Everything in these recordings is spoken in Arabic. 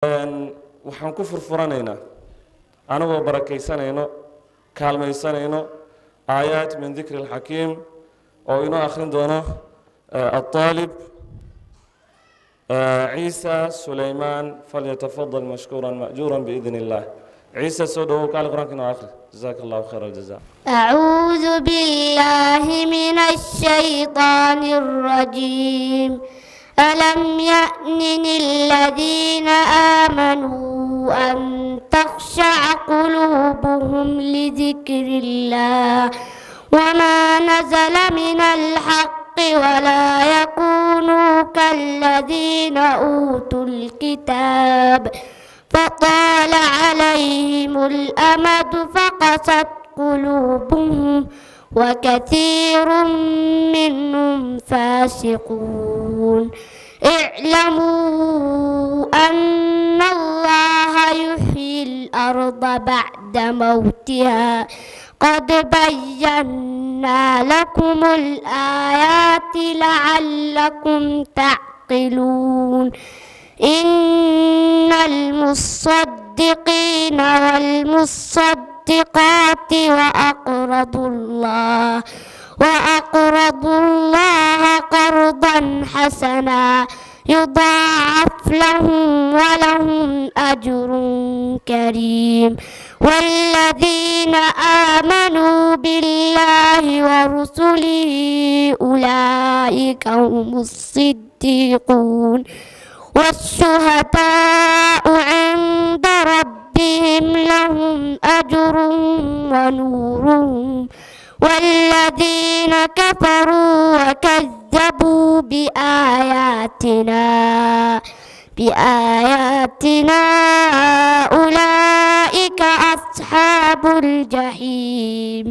waxaan ku furfuranaynaa anagoo barakaysanayno kaalmaysanayno aayaat min dhikri alxakiim oo inoo akhrin doono الطالب عيسى سليمان فليتفضل مشكورا مأجورا بإذن الله. عيسى سودو قال القرآن كنا آخر. جزاك الله خير الجزاء. أعوذ بالله من الشيطان الرجيم. ألم يأن للذين آمنوا أن تخشع قلوبهم لذكر الله وما نزل من الحق ولا يكونوا كالذين أوتوا الكتاب فطال عليهم الأمد فقست قلوبهم وكثير منهم فاسقون. اعلموا أن الله يحيي الأرض بعد موتها قد بينا لكم الآيات لعلكم تعقلون. إن المصدقين والمصدقات وأقرضوا الله قرضا حسنا يضاعف لهم ولهم أجر كريم. والذين آمنوا بالله ورسله أولئك هم الصديقون والشهداء عند ربهم لهم أجرهم ونورهم. والذين كفروا وكذبوا بآياتنا أولئك أصحاب الجحيم.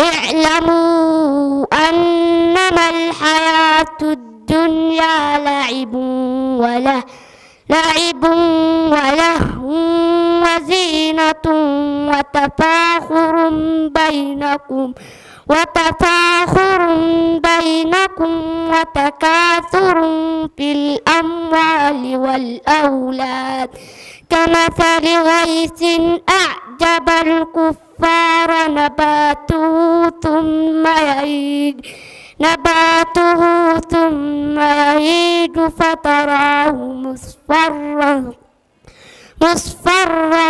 اعلموا أنما الحياة الدنيا لعب ولهو وزينة وتفاخر بينكم وتكاثر في الأموال والأولاد كمثل غيث أعجب الكفار نباته ثم يهيج فتراه مصفرا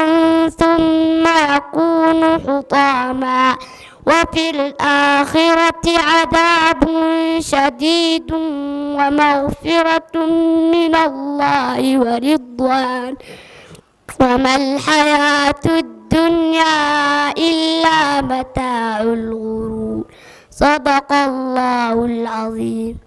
ثم يكون حطاما وفي الآخرة عذاب شديد ومغفرة من الله ورضوان وما الحياة الدنيا إلا متاع الغرور. صدق الله العظيم.